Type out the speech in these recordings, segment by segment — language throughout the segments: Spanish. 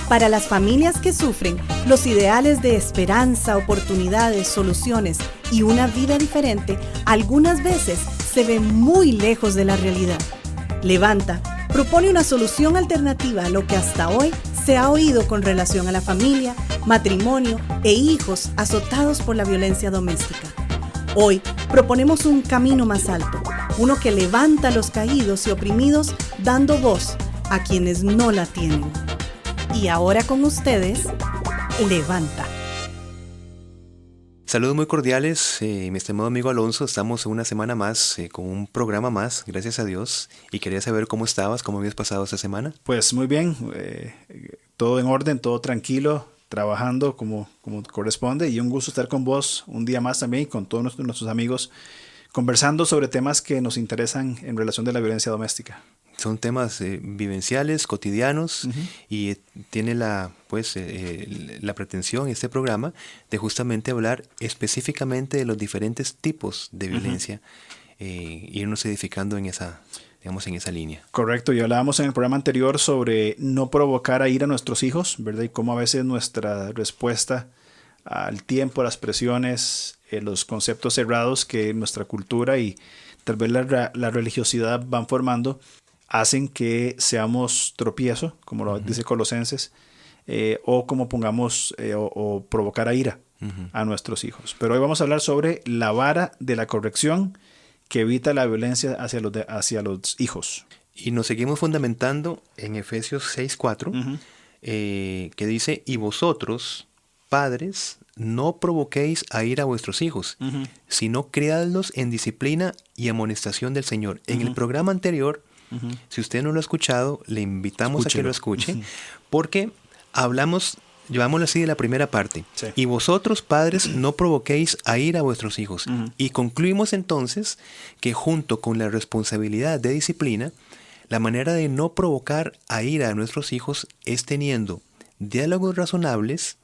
Para las familias que sufren, los ideales de esperanza, oportunidades, soluciones y una vida diferente algunas veces se ven muy lejos de la realidad. Levanta propone una solución alternativa a lo que hasta hoy se ha oído con relación a la familia, matrimonio e hijos azotados por la violencia doméstica. Hoy proponemos un camino más alto, uno que levanta a los caídos y oprimidos, dando voz a quienes no la tienen. Y ahora con ustedes, Levanta. Saludos muy cordiales, mi estimado amigo Alonso. Estamos una semana más con un programa más, gracias a Dios. Y quería saber cómo estabas, cómo habías pasado esta semana. Pues muy bien, todo en orden, todo tranquilo, trabajando como corresponde. Y un gusto estar con vos un día más también y con todos nuestros amigos, conversando sobre temas que nos interesan en relación de la violencia doméstica. Son temas vivenciales, cotidianos, y tiene la pretensión este programa de justamente hablar específicamente de los diferentes tipos de violencia, irnos edificando en esa línea. Correcto, y hablábamos en el programa anterior sobre no provocar a ira a nuestros hijos, ¿verdad? Y cómo a veces nuestra respuesta al tiempo, las presiones, los conceptos cerrados que nuestra cultura y tal vez la religiosidad van formando, hacen que seamos tropiezo, como lo dice Colosenses, o como pongamos o provocar a ira a nuestros hijos. Pero hoy vamos a hablar sobre la vara de la corrección que evita la violencia hacia los hijos. Y nos seguimos fundamentando en Efesios 6:4, que dice, y vosotros, padres, no provoquéis a ira a vuestros hijos, sino criadlos en disciplina y amonestación del Señor. En el programa anterior, si usted no lo ha escuchado, le invitamos a que lo escuche, porque llevámoslo así de la primera parte. Sí. Y vosotros, padres, no provoquéis a ira a vuestros hijos. Y concluimos entonces que junto con la responsabilidad de disciplina, la manera de no provocar a ira a nuestros hijos es teniendo diálogos razonables,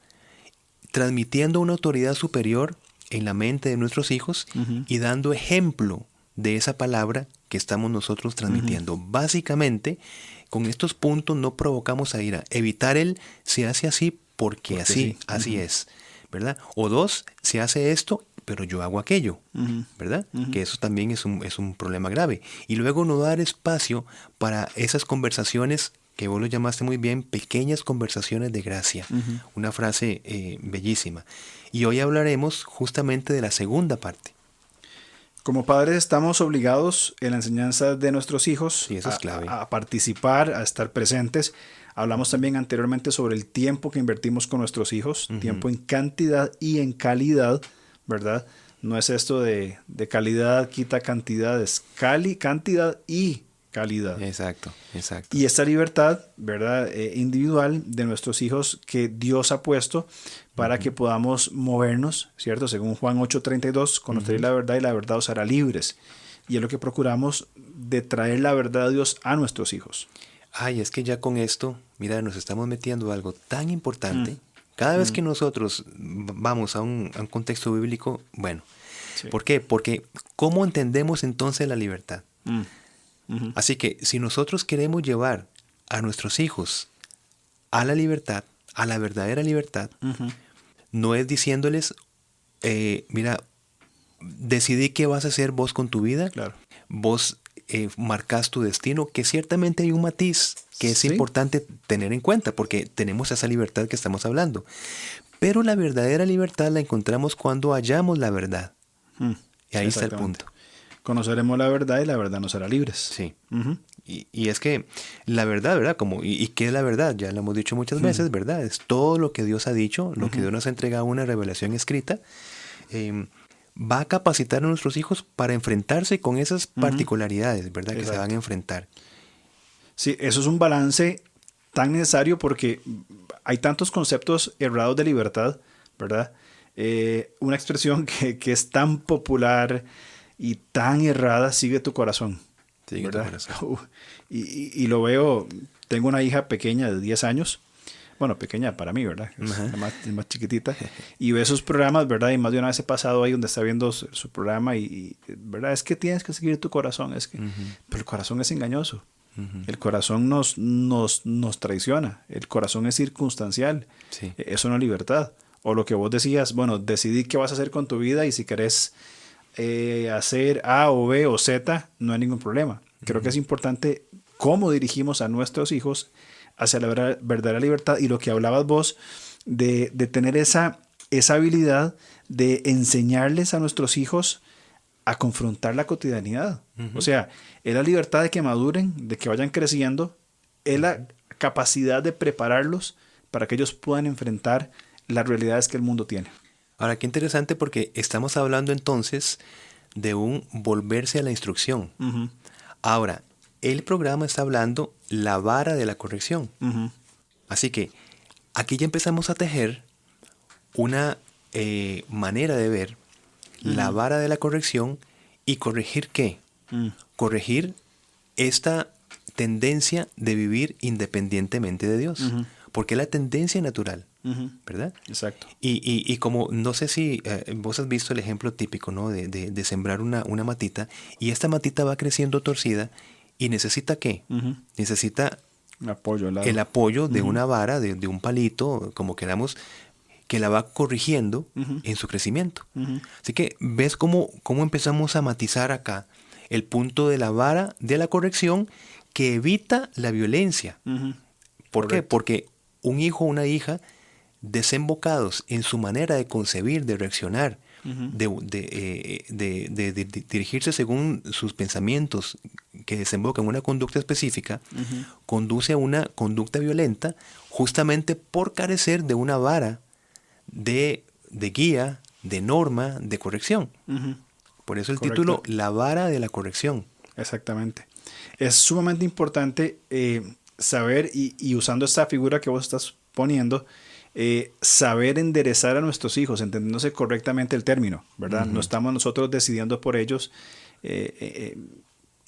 transmitiendo una autoridad superior en la mente de nuestros hijos y dando ejemplo de esa palabra que estamos nosotros transmitiendo. Básicamente, con estos puntos no provocamos a ira. Evitar el se hace así porque así es, ¿verdad? O dos, se hace esto, pero yo hago aquello, ¿verdad? Que eso también es un problema grave. Y luego no dar espacio para esas conversaciones que vos lo llamaste muy bien, pequeñas conversaciones de gracia. Una frase bellísima. Y hoy hablaremos justamente de la segunda parte. Como padres estamos obligados en la enseñanza de nuestros hijos sí, eso es clave. A participar, a estar presentes. Hablamos también anteriormente sobre el tiempo que invertimos con nuestros hijos, tiempo en cantidad y en calidad, ¿verdad? No es esto de calidad quita cantidad, es cantidad y calidad. Exacto. Y esta libertad, ¿verdad? Individual de nuestros hijos que Dios ha puesto para que podamos movernos, ¿cierto? Según Juan 8:32, conoceréis la verdad y la verdad os hará libres. Y es lo que procuramos de traer la verdad de Dios a nuestros hijos. Ay, es que ya con esto, mira, nos estamos metiendo algo tan importante. Cada vez que nosotros vamos a un contexto bíblico, bueno, sí. ¿Por qué? Porque ¿cómo entendemos entonces la libertad? Así que si nosotros queremos llevar a nuestros hijos a la libertad, a la verdadera libertad, no es diciéndoles, mira, decidí qué vas a hacer vos con tu vida, claro. Vos marcas tu destino, que ciertamente hay un matiz que es importante tener en cuenta, porque tenemos esa libertad que estamos hablando. Pero la verdadera libertad la encontramos cuando hallamos la verdad. Y ahí está el punto. Conoceremos la verdad y la verdad nos hará libres. Sí. Y es que la verdad, ¿verdad? ¿Y qué es la verdad? Ya lo hemos dicho muchas veces, ¿verdad? Es todo lo que Dios ha dicho, lo que Dios nos ha entregado, una revelación escrita. Va a capacitar a nuestros hijos para enfrentarse con esas particularidades, ¿verdad? Exacto. Que se van a enfrentar. Sí, eso es un balance tan necesario porque hay tantos conceptos errados de libertad, ¿verdad? Una expresión que es tan popular y tan errada, sigue tu corazón. Sigue tu corazón. Y lo veo, tengo una hija pequeña de 10 años, bueno, pequeña para mí, ¿verdad? Es más chiquitita. Y ve sus programas, ¿verdad? Y más de una vez he pasado ahí donde está viendo su programa y, ¿verdad? Es que tienes que seguir tu corazón. Pero el corazón es engañoso. El corazón nos traiciona. El corazón es circunstancial. Sí. Eso no es libertad. O lo que vos decías, bueno, decidí qué vas a hacer con tu vida y si querés hacer A o B o Z, no hay ningún problema. Creo que es importante cómo dirigimos a nuestros hijos hacia la verdadera libertad y lo que hablabas vos de tener esa habilidad de enseñarles a nuestros hijos a confrontar la cotidianidad. O sea, es la libertad de que maduren, de que vayan creciendo, es la capacidad de prepararlos para que ellos puedan enfrentar las realidades que el mundo tiene. Ahora, qué interesante porque estamos hablando entonces de un volverse a la instrucción. Ahora, el programa está hablando la vara de la corrección. Así que aquí ya empezamos a tejer una manera de ver la vara de la corrección y corregir ¿qué? Corregir esta tendencia de vivir independientemente de Dios. Porque es la tendencia natural, ¿verdad? Exacto. Y como, no sé si vos has visto el ejemplo típico, ¿no? De sembrar una matita y esta matita va creciendo torcida y necesita ¿qué? Necesita el apoyo de una vara, de un palito, como queramos, que la va corrigiendo en su crecimiento. Así que ves cómo empezamos a matizar acá el punto de la vara de la corrección que evita la violencia. ¿Por qué? Porque un hijo o una hija desembocados en su manera de concebir, de reaccionar, de dirigirse según sus pensamientos que desembocan en una conducta específica, conduce a una conducta violenta justamente por carecer de una vara de guía, de norma, de corrección. Por eso el título, La vara de la corrección. Exactamente. Es sumamente importante saber, y usando esta figura que vos estás poniendo, saber enderezar a nuestros hijos, entendiéndose correctamente el término, ¿verdad? No estamos nosotros decidiendo por ellos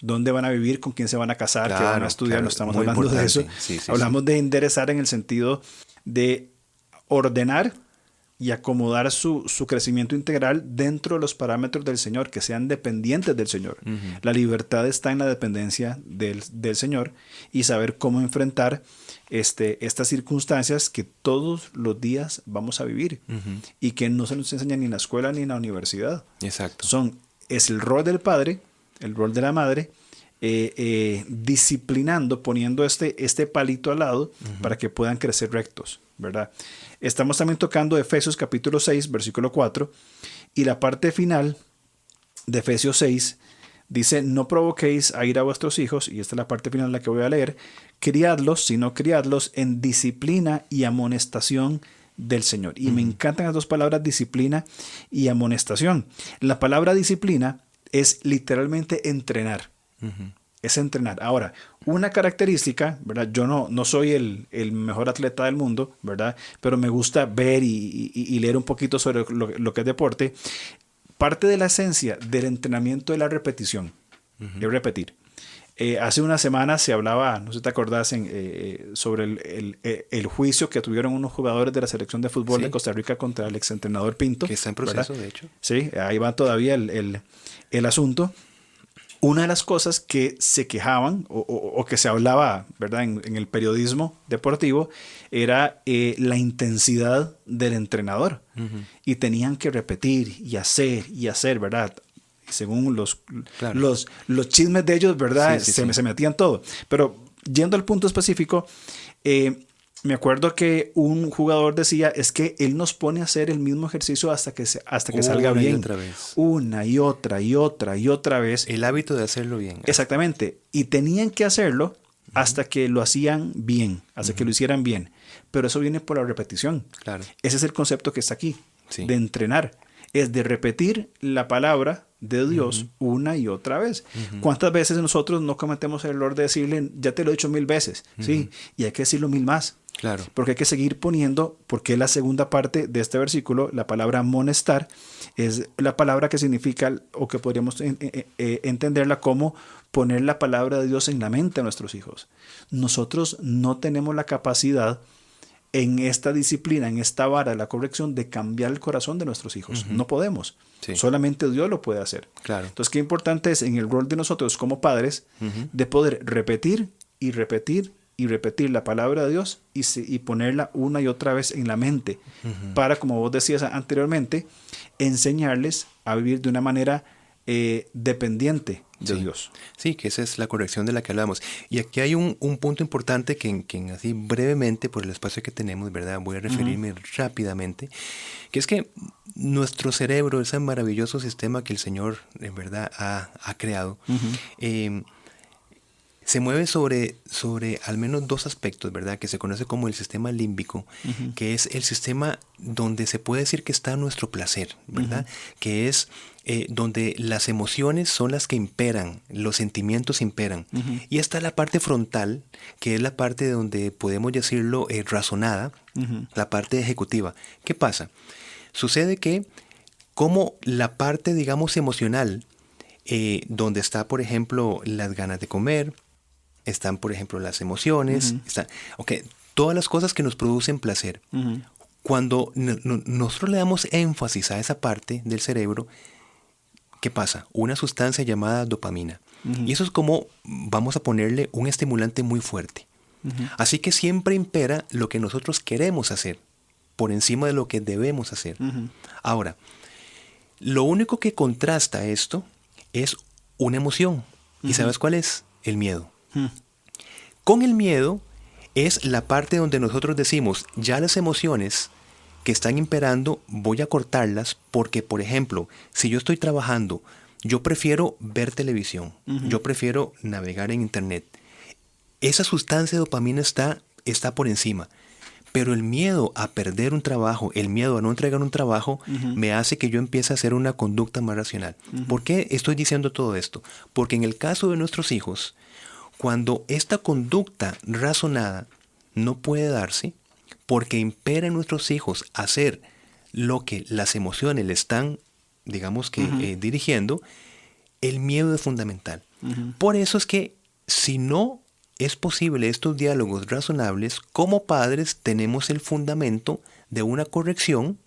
dónde van a vivir, con quién se van a casar, qué van a estudiar, no estamos hablando de eso. Hablamos de enderezar en el sentido de ordenar y acomodar su crecimiento integral dentro de los parámetros del Señor, que sean dependientes del Señor. La libertad está en la dependencia del Señor y saber cómo enfrentar estas circunstancias que todos los días vamos a vivir y que no se nos enseña ni en la escuela ni en la universidad. Exacto. Es el rol del padre, el rol de la madre, disciplinando, poniendo este palito al lado para que puedan crecer rectos, ¿verdad? Estamos también tocando Efesios capítulo 6, versículo 4, y la parte final de Efesios 6 dice: no provoquéis a ira a vuestros hijos, y esta es la parte final la que voy a leer, criadlos, sino criadlos en disciplina y amonestación del Señor. Y me encantan las dos palabras, disciplina y amonestación. La palabra disciplina es literalmente entrenar. Es entrenar. Ahora, una característica, ¿verdad? Yo no soy el mejor atleta del mundo, ¿verdad? Pero me gusta ver y leer un poquito sobre lo que es deporte. Parte de la esencia del entrenamiento es la repetición, es repetir. Hace unas semanas se hablaba, no sé si te acordás, sobre el juicio que tuvieron unos jugadores de la selección de fútbol de Costa Rica contra el exentrenador Pinto. Que está en proceso, ¿verdad? de hecho. Sí, ahí va todavía el asunto. Una de las cosas que se quejaban o que se hablaba, ¿verdad? En el periodismo deportivo era la intensidad del entrenador. Y tenían que repetir y hacer, ¿verdad? Según los chismes de ellos, ¿verdad? Se metían todo. Pero yendo al punto específico, me acuerdo que un jugador decía, es que él nos pone a hacer el mismo ejercicio hasta que salga bien. Otra vez. Una y otra vez. El hábito de hacerlo bien. Exactamente. Y tenían que hacerlo hasta que lo hacían bien, hasta que lo hicieran bien. Pero eso viene por la repetición. Claro. Ese es el concepto que está aquí, de entrenar. Es de repetir la palabra de Dios una y otra vez. ¿Cuántas veces nosotros no cometemos el error de decirle, ya te lo he dicho 1000 veces? Sí, y hay que decirlo 1000 más. Claro. Porque hay que seguir poniendo, porque la segunda parte de este versículo, la palabra amonestar, es la palabra que significa, o que podríamos entenderla como poner la palabra de Dios en la mente de nuestros hijos. Nosotros no tenemos la capacidad en esta disciplina, en esta vara de la corrección, de cambiar el corazón de nuestros hijos. No podemos. Sí. Solamente Dios lo puede hacer. Claro. Entonces, qué importante es en el rol de nosotros como padres de poder repetir y repetir y repetir la palabra de Dios y ponerla una y otra vez en la mente para, como vos decías anteriormente, enseñarles a vivir de una manera dependiente de Dios. Sí, que esa es la corrección de la que hablamos. Y aquí hay un punto importante que así brevemente, por el espacio que tenemos, ¿verdad? Voy a referirme rápidamente, que es que nuestro cerebro, ese maravilloso sistema que el Señor en verdad ha creado, se mueve sobre al menos dos aspectos, ¿verdad? Que se conoce como el sistema límbico, que es el sistema donde se puede decir que está nuestro placer, ¿verdad? Que es donde las emociones son las que imperan, los sentimientos imperan. Y está la parte frontal, que es la parte donde podemos decirlo razonada, la parte ejecutiva. ¿Qué pasa? Sucede que como la parte, digamos, emocional, donde está, por ejemplo, las ganas de comer, están, por ejemplo, las emociones, todas las cosas que nos producen placer. Cuando nosotros le damos énfasis a esa parte del cerebro, ¿qué pasa? Una sustancia llamada dopamina. Y eso es como, vamos a ponerle un estimulante muy fuerte. Así que siempre impera lo que nosotros queremos hacer, por encima de lo que debemos hacer. Ahora, lo único que contrasta esto es una emoción. ¿Y sabes cuál es? El miedo. Con el miedo es la parte donde nosotros decimos, ya las emociones que están imperando voy a cortarlas porque, por ejemplo, si yo estoy trabajando, yo prefiero ver televisión, yo prefiero navegar en internet. Esa sustancia de dopamina está por encima, pero el miedo a perder un trabajo, el miedo a no entregar un trabajo, me hace que yo empiece a hacer una conducta más racional. ¿Por qué estoy diciendo todo esto? Porque en el caso de nuestros hijos, cuando esta conducta razonada no puede darse, porque impera en nuestros hijos hacer lo que las emociones le están, digamos que, dirigiendo, el miedo es fundamental. Por eso es que si no es posible estos diálogos razonables, como padres tenemos el fundamento de una corrección,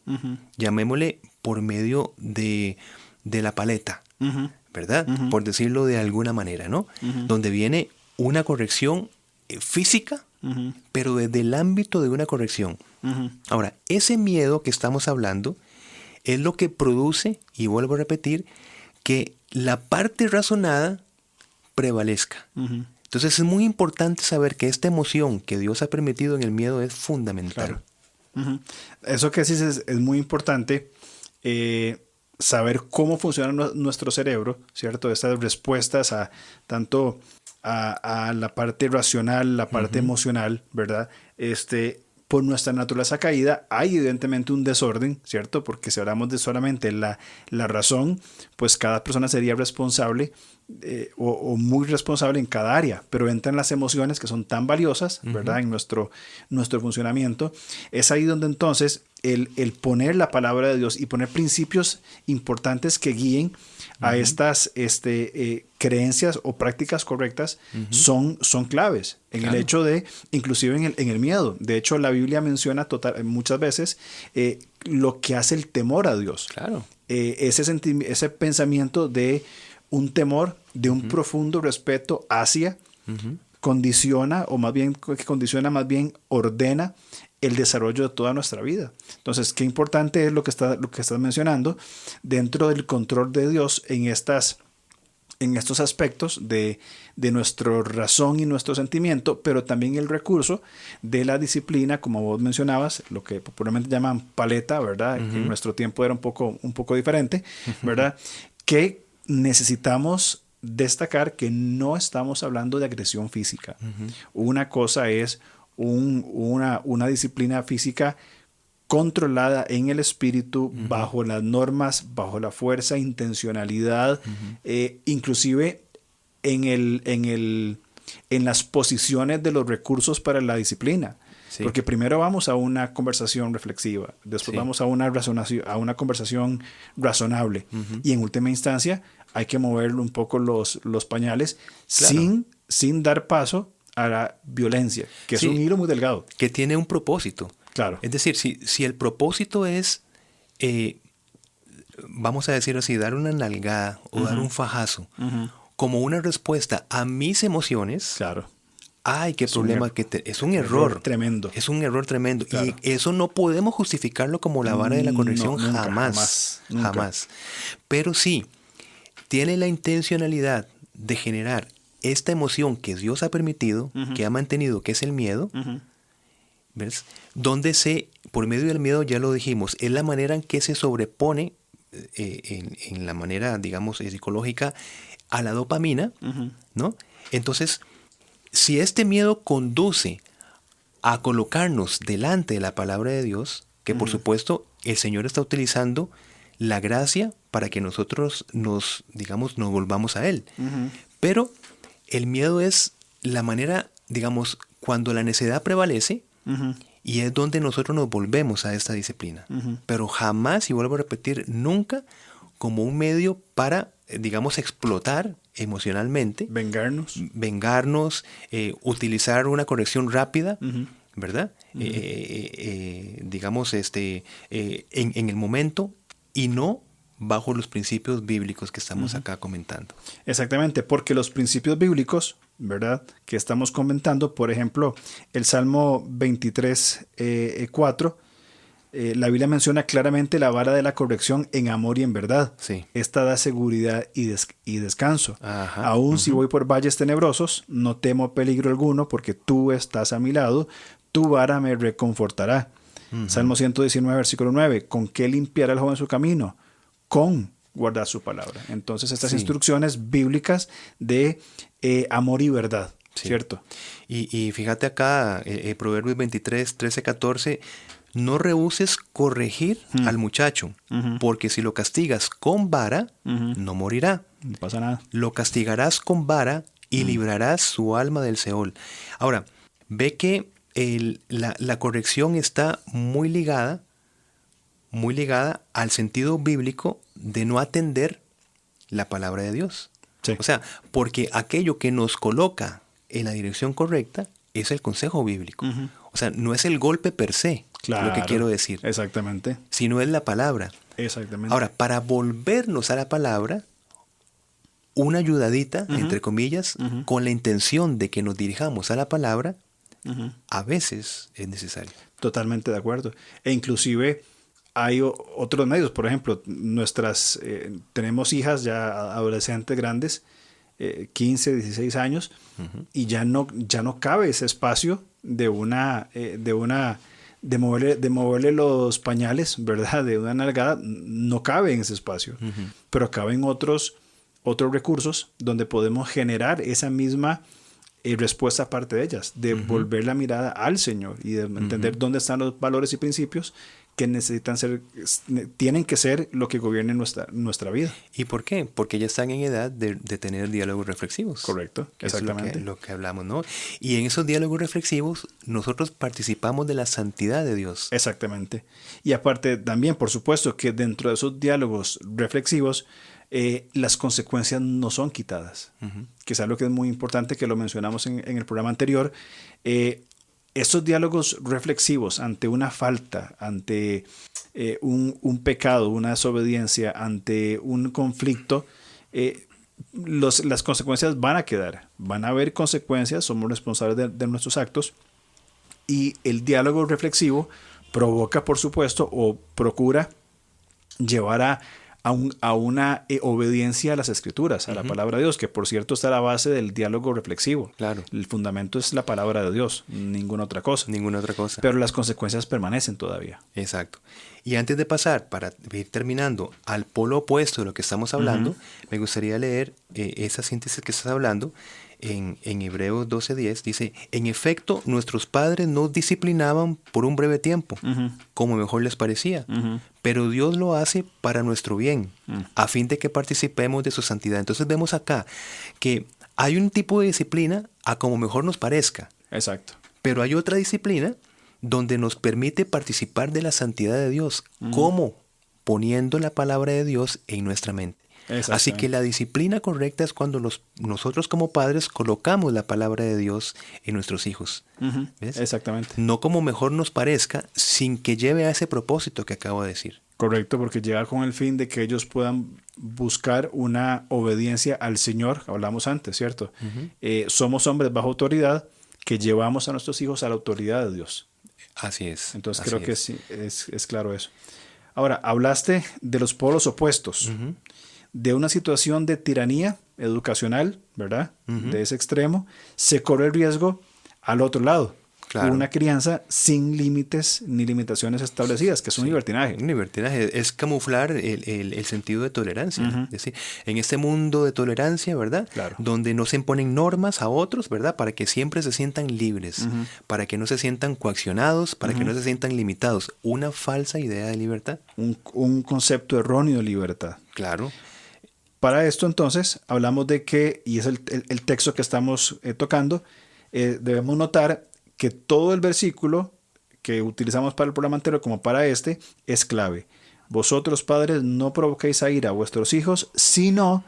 llamémosle por medio de la paleta, ¿verdad? Por decirlo de alguna manera, ¿no? Donde viene una corrección física, pero desde el ámbito de una corrección. Ahora, ese miedo que estamos hablando es lo que produce, y vuelvo a repetir, que la parte razonada prevalezca. Entonces es muy importante saber que esta emoción que Dios ha permitido en el miedo es fundamental. Claro. Eso que dices es muy importante, saber cómo funciona nuestro cerebro, ¿cierto? Estas respuestas a tanto a la parte racional, la parte emocional, ¿verdad? Por nuestra naturaleza caída hay evidentemente un desorden, ¿cierto? Porque si hablamos de solamente la razón, pues cada persona sería responsable o muy responsable en cada área, pero entran las emociones que son tan valiosas, ¿verdad? En nuestro funcionamiento. Es ahí donde entonces el poner la palabra de Dios y poner principios importantes que guíen a estas creencias o prácticas correctas son claves en el hecho de, inclusive en el miedo. De hecho, la Biblia menciona muchas veces lo que hace el temor a Dios. Claro. Ese pensamiento de un temor, de un profundo respeto hacia, condiciona, o más bien ordena el desarrollo de toda nuestra vida. Entonces, qué importante es lo que estás mencionando dentro del control de Dios en estos aspectos de nuestra razón y nuestro sentimiento, pero también el recurso de la disciplina, como vos mencionabas, lo que popularmente llaman paleta, ¿verdad? Que en nuestro tiempo era un poco diferente, ¿verdad? Que necesitamos destacar que no estamos hablando de agresión física. Una cosa es una disciplina física controlada en el espíritu, bajo las normas, bajo la fuerza, intencionalidad, inclusive en las posiciones de los recursos para la disciplina. Sí. Porque primero vamos a una conversación reflexiva, después vamos a una conversación razonable, y en última instancia hay que mover un poco los pañales, claro, sin dar paso a la violencia, que Sí, es un hilo muy delgado. que tiene un propósito. Claro. Es decir, si el propósito es, vamos a decir así, dar una nalgada o dar un fajazo como una respuesta a mis emociones, Claro. ay, qué Es problema, es un error. Tremendo. Es un error tremendo. Claro. Y eso no podemos justificarlo como la vara de la corrección, No, nunca, jamás. nunca. Jamás. Pero sí, tiene la intencionalidad de generar esta emoción que Dios ha permitido, que ha mantenido, que es el miedo, ¿ves? Donde por medio del miedo, ya lo dijimos, es la manera en que se sobrepone en la manera, digamos, psicológica a la dopamina, ¿no? Entonces, si este miedo conduce a colocarnos delante de la palabra de Dios, que por supuesto el Señor está utilizando la gracia para que nosotros nos volvamos a Él. Pero el miedo es la manera, digamos, cuando la necedad prevalece, y es donde nosotros nos volvemos a esta disciplina. Pero jamás, y vuelvo a repetir, nunca como un medio para, digamos, explotar emocionalmente. Vengarnos, utilizar una corrección rápida, ¿verdad? Digamos, en el momento, y no bajo los principios bíblicos que estamos acá comentando. Exactamente, porque los principios bíblicos, ¿verdad?, que estamos comentando, por ejemplo, el Salmo 23, 4, la Biblia menciona claramente la vara de la corrección en amor y en verdad. Sí. Esta da seguridad y descanso. Ajá. Aún si voy por valles tenebrosos, no temo peligro alguno, porque tú estás a mi lado, tu vara me reconfortará. Salmo 119, versículo 9, ¿con qué limpiará el joven su camino? Con guardar su palabra. Entonces, estas instrucciones bíblicas de amor y verdad, ¿cierto? Y fíjate acá, Proverbios 23, 13, 14, no rehuses corregir al muchacho, porque si lo castigas con vara, no morirá. No pasa nada. Lo castigarás con vara y librarás su alma del Seol. Ahora, ve que la corrección está muy ligada al sentido bíblico de no atender la palabra de Dios. Sí. O sea, porque aquello que nos coloca en la dirección correcta es el consejo bíblico. O sea, no es el golpe per se, Claro, lo que quiero decir. Exactamente. Sino es la palabra. Exactamente. Ahora, para volvernos a la palabra, una ayudadita, entre comillas, con la intención de que nos dirijamos a la palabra, a veces es necesario. Totalmente de acuerdo. E inclusive hay otros medios. Por ejemplo, tenemos hijas ya adolescentes grandes, 15, 16 años, y ya no cabe ese espacio de moverle los pañales, ¿verdad? De una nalgada, no cabe en ese espacio. Pero caben otros recursos donde podemos generar esa misma respuesta aparte de ellas, de volver la mirada al Señor y de entender dónde están los valores y principios que tienen que ser lo que gobierne nuestra vida. ¿Y por qué? Porque ya están en edad de tener diálogos reflexivos. Correcto, exactamente. Eso es lo que hablamos, ¿no? Y en esos diálogos reflexivos nosotros participamos de la santidad de Dios. Exactamente. Y aparte también, por supuesto, que dentro de esos diálogos reflexivos, las consecuencias no son quitadas, que es algo que es muy importante, que lo mencionamos en el programa anterior. Estos diálogos reflexivos ante una falta, ante un pecado, una desobediencia, ante un conflicto, las consecuencias van a quedar. Van a haber consecuencias, somos responsables de nuestros actos, y el diálogo reflexivo provoca, por supuesto, o procura llevar a una obediencia a las Escrituras, a la palabra de Dios, que por cierto está a la base del diálogo reflexivo. Claro. El fundamento es la palabra de Dios, ninguna otra cosa. Ninguna otra cosa. Pero las consecuencias permanecen todavía. Exacto. Y antes de pasar, para ir terminando, al polo opuesto de lo que estamos hablando, me gustaría leer esa síntesis que estás hablando en Hebreos 12:10. Dice, en efecto, nuestros padres nos disciplinaban por un breve tiempo, como mejor les parecía, pero Dios lo hace para nuestro bien, a fin de que participemos de su santidad. Entonces vemos acá que hay un tipo de disciplina a como mejor nos parezca. Exacto. Pero hay otra disciplina donde nos permite participar de la santidad de Dios. ¿Cómo? Poniendo la palabra de Dios en nuestra mente. Así que la disciplina correcta es cuando nosotros como padres colocamos la palabra de Dios en nuestros hijos. ¿Ves? Exactamente. No como mejor nos parezca, sin que lleve a ese propósito que acabo de decir. Correcto, porque llega con el fin de que ellos puedan buscar una obediencia al Señor, hablamos antes, ¿cierto? Somos hombres bajo autoridad que llevamos a nuestros hijos a la autoridad de Dios. Así es. Entonces creo que sí, es claro eso. Ahora, hablaste de los polos opuestos, de una situación de tiranía educacional, ¿verdad? De ese extremo, se corre el riesgo al otro lado. Claro. Una crianza sin límites ni limitaciones establecidas, que es un libertinaje. Un libertinaje es camuflar el sentido de tolerancia. Es decir, en este mundo de tolerancia, ¿verdad? Claro. Donde no se imponen normas a otros, ¿verdad? Para que siempre se sientan libres, para que no se sientan coaccionados, para que no se sientan limitados. Una falsa idea de libertad. Un concepto erróneo de libertad. Claro. Para esto, entonces, hablamos de que, y es el texto que estamos tocando, debemos notar que todo el versículo que utilizamos para el programa anterior como para este es clave. Vosotros, padres, no provoquéis a ira a vuestros hijos, sino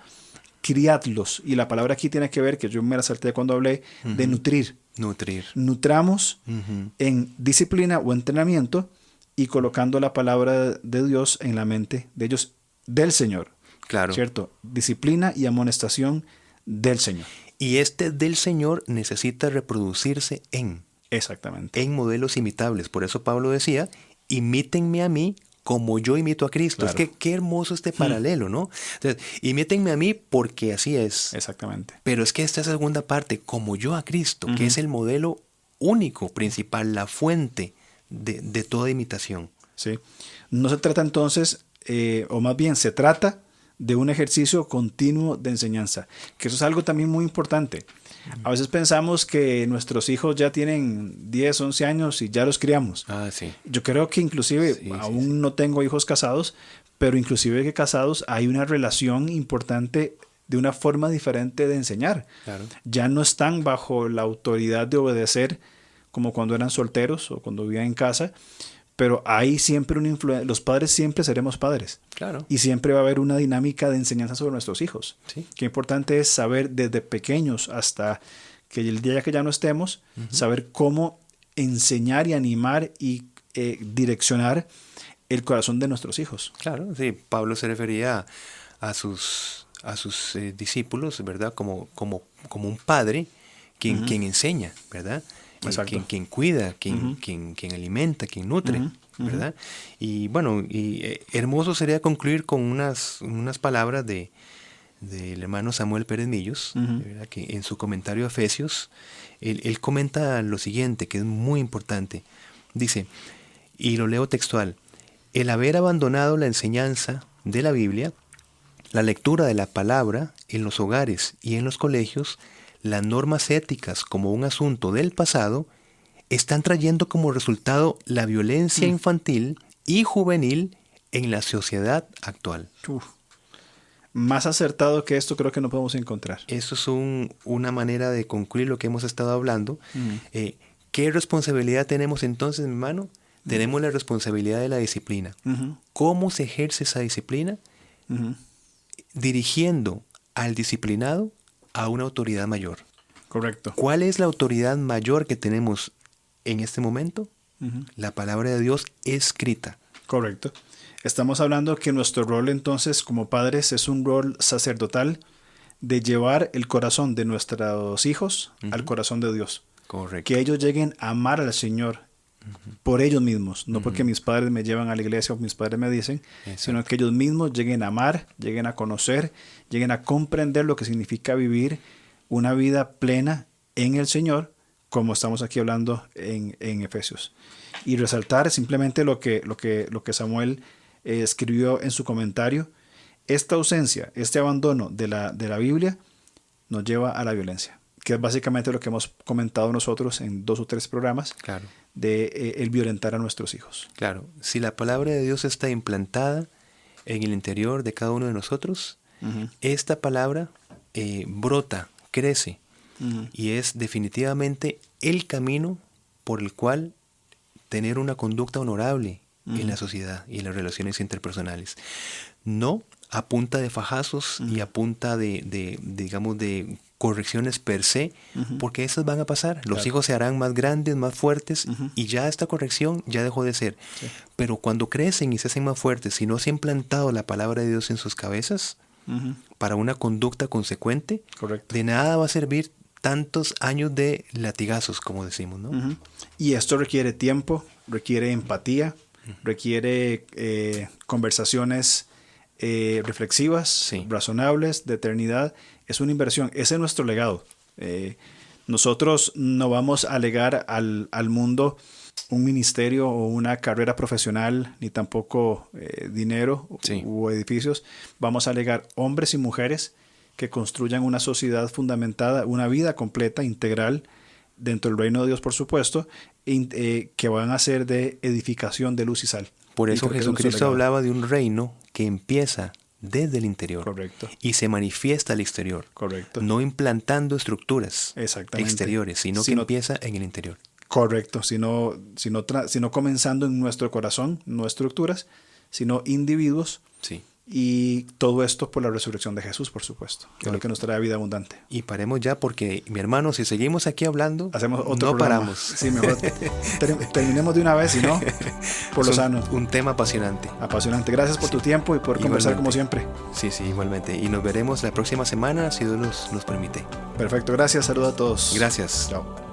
criadlos. Y la palabra aquí tiene que ver, que yo me la salté cuando hablé, de nutrir. Nutramos en disciplina o entrenamiento y colocando la palabra de Dios en la mente de ellos, del Señor. Claro. ¿Cierto? Disciplina y amonestación del Señor. Y este del Señor necesita reproducirse en. Exactamente. En modelos imitables. Por eso Pablo decía, imítenme a mí como yo imito a Cristo. Claro. Es que qué hermoso este paralelo, ¿no? Entonces, imítenme a mí porque así es. Exactamente. Pero es que esta segunda parte, como yo a Cristo, que es el modelo único, principal, la fuente de toda imitación. Sí. No se trata entonces, o más bien se trata de un ejercicio continuo de enseñanza, que eso es algo también muy importante. A veces pensamos que nuestros hijos ya tienen 10, 11 años y ya los criamos. Sí. Yo creo que inclusive, aún no tengo hijos casados, pero inclusive que casados hay una relación importante de una forma diferente de enseñar. Claro. Ya no están bajo la autoridad de obedecer como cuando eran solteros o cuando vivían en casa, pero hay siempre una influencia. Los padres siempre seremos padres. Claro. Y siempre va a haber una dinámica de enseñanza sobre nuestros hicos. Sí. Qué importante es saber desde pequeños hasta que el día que ya no estemos, saber cómo enseñar y animar y direccionar el corazón de nuestros hijos. Claro, sí. Pablo se refería a sus discípulos, ¿verdad? Como un padre quien enseña, ¿verdad? Quien cuida, quien alimenta, quien nutre, ¿verdad? Y bueno, hermoso sería concluir con unas palabras del hermano Samuel Pérez Millos, ¿verdad? Que en su comentario a Efesios, él comenta lo siguiente, que es muy importante. Dice, y lo leo textual, el haber abandonado la enseñanza de la Biblia, la lectura de la palabra en los hogares y en los colegios, las normas éticas como un asunto del pasado, están trayendo como resultado la violencia infantil y juvenil en la sociedad actual. Más acertado que esto creo que no podemos encontrar. Eso es una manera de concluir lo que hemos estado hablando. ¿Qué responsabilidad tenemos entonces, mi hermano? Tenemos la responsabilidad de la disciplina. ¿Cómo se ejerce esa disciplina? Dirigiendo al disciplinado a una autoridad mayor. Correcto. ¿Cuál es la autoridad mayor que tenemos en este momento? La palabra de Dios escrita. Correcto. Estamos hablando que nuestro rol entonces como padres es un rol sacerdotal de llevar el corazón de nuestros hijos al corazón de Dios. Correcto. Que ellos lleguen a amar al Señor por ellos mismos, no porque mis padres me llevan a la iglesia o mis padres me dicen, sino que ellos mismos lleguen a amar, lleguen a conocer, lleguen a comprender lo que significa vivir una vida plena en el Señor, como estamos aquí hablando en Efesios. Y resaltar simplemente lo que Samuel escribió en su comentario. Esta ausencia, este abandono de la Biblia nos lleva a la violencia, que es básicamente lo que hemos comentado nosotros en 2 o 3 programas. Claro. De el violentar a nuestros hijos. Claro, si la palabra de Dios está implantada en el interior de cada uno de nosotros, esta palabra brota, crece, y es definitivamente el camino por el cual tener una conducta honorable en la sociedad y en las relaciones interpersonales. No a punta de fajazos y a punta digamos, de correcciones per se, porque esas van a pasar. Los hijos se harán más grandes, más fuertes, y ya esta corrección ya dejó de ser. Sí. Pero cuando crecen y se hacen más fuertes, si no se ha implantado la palabra de Dios en sus cabezas, para una conducta consecuente, correcto, de nada va a servir tantos años de latigazos, como decimos, ¿no? Y esto requiere tiempo, requiere empatía, requiere conversaciones reflexivas, sí, razonables, de eternidad. Es una inversión, ese es nuestro legado. Nosotros no vamos a legar al mundo un ministerio o una carrera profesional, ni tampoco dinero, sí, u edificios. Vamos a legar hombres y mujeres que construyan una sociedad fundamentada, una vida completa, integral, dentro del reino de Dios, por supuesto, que van a ser de edificación de luz y sal. Por eso Jesucristo hablaba de un reino que empieza desde el interior. Correcto. Y se manifiesta al exterior. Correcto. No implantando estructuras exteriores, sino que empieza en el interior. Correcto, sino comenzando en nuestro corazón, no estructuras, sino individuos. Sí. Y todo esto por la resurrección de Jesús, por supuesto, que es lo que nos trae vida abundante. Y paremos ya, porque, mi hermano, si seguimos aquí hablando, hacemos otro no programa. Paramos. Sí, mejor terminemos de una vez, si no, por lo sano. Un tema apasionante. Apasionante. Gracias por tu tiempo y por conversar como siempre. Sí, igualmente. Y nos veremos la próxima semana, si Dios nos permite. Perfecto, gracias. Saludos a todos. Gracias. Chao.